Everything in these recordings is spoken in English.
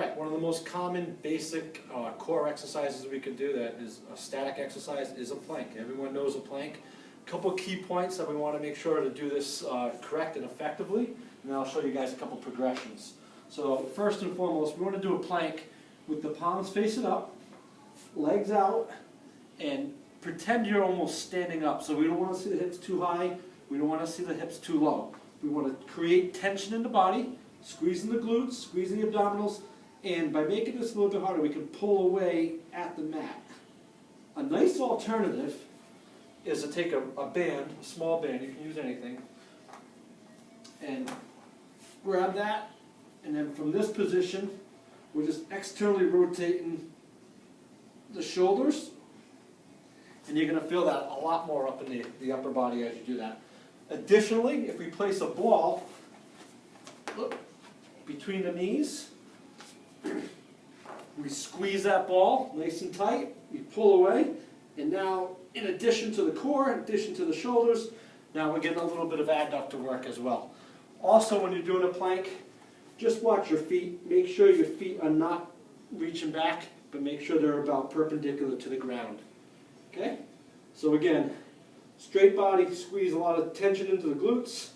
right, one of the most common basic core exercises we can do that is a static exercise is a plank. Everyone knows a plank. A couple key points that we want to make sure to do this correct and effectively, and then I'll show you guys a couple progressions. So first and foremost, we want to do a plank with the palms facing up, legs out, and pretend you're almost standing up. So we don't want to see the hips too high, we don't want to see the hips too low. We want to create tension in the body, squeezing the glutes, squeezing the abdominals, and by making this a little bit harder, we can pull away at the mat. A nice alternative is to take a band, a small band, you can use anything, and grab that, and then from this position, we're just externally rotating the shoulders, and you're going to feel that a lot more up in the upper body as you do that. Additionally, if we place a ball between the knees, we squeeze that ball nice and tight, we pull away, and now in addition to the core, in addition to the shoulders, now we're getting a little bit of adductor work as well. Also, when you're doing a plank, just watch your feet. Make sure your feet are not reaching back, but make sure they're about perpendicular to the ground. Okay? So again, straight body, squeeze a lot of tension into the glutes.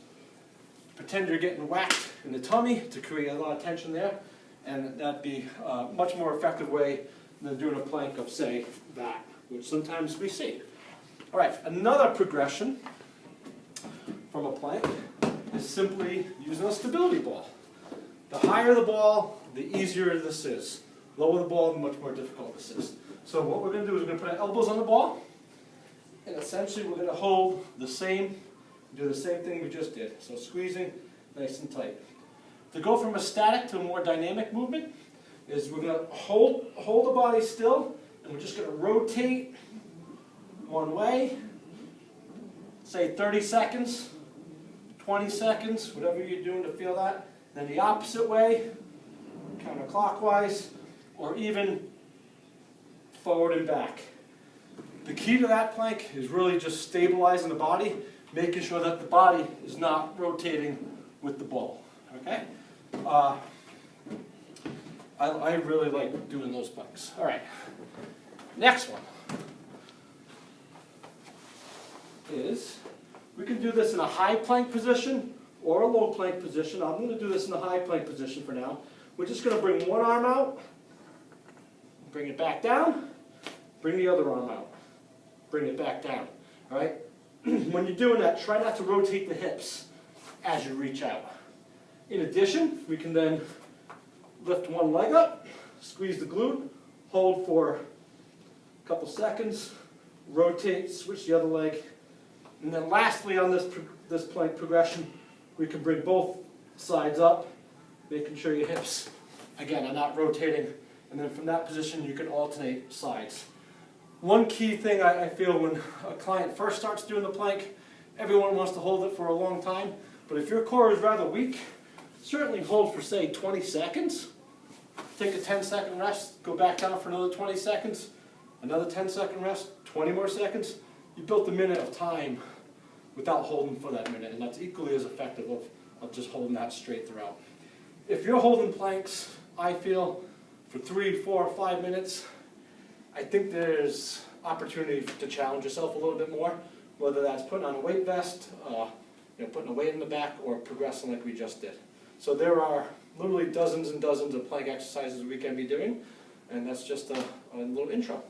Pretend you're getting whacked in the tummy to create a lot of tension there, and that'd be a much more effective way than doing a plank of, say, that, which sometimes we see. All right, another progression from a plank is simply using a stability ball. The higher the ball, the easier this is. Lower the ball, the much more difficult this is. So what we're going to do is we're going to put our elbows on the ball, and essentially we're going to hold the same, do the same thing we just did. So squeezing nice and tight. To go from a static to a more dynamic movement is we're going to hold the body still, and we're just going to rotate one way, say 30 seconds, 20 seconds, whatever you're doing to feel that. Then the opposite way, counterclockwise, or even forward and back. The key to that plank is really just stabilizing the body, making sure that the body is not rotating with the ball. Okay? I really like doing those planks. All right. Next one is we can do this in a high plank position or a low plank position. I'm going to do this in a high plank position for now. We're just going to bring one arm out, bring it back down, bring the other arm out, bring it back down. All right? When you're doing that, try not to rotate the hips as you reach out. In addition, we can then lift one leg up, squeeze the glute, hold for a couple seconds, rotate, switch the other leg, and then lastly on this plank progression, we can bring both sides up, making sure your hips, again, are not rotating, and then from that position you can alternate sides. One key thing I feel when a client first starts doing the plank, everyone wants to hold it for a long time, but if your core is rather weak, certainly hold for, say, 20 seconds. Take a 10-second rest, go back down for another 20 seconds, another 10-second rest, 20 more seconds. You built a minute of time without holding for that minute, and that's equally as effective of just holding that straight throughout. If you're holding planks, I feel, for 3, 4, 5 minutes, I think there's opportunity to challenge yourself a little bit more, whether that's putting on a weight vest, putting a weight in the back, or progressing like we just did. So there are literally dozens and dozens of plank exercises we can be doing, and that's just a little intro.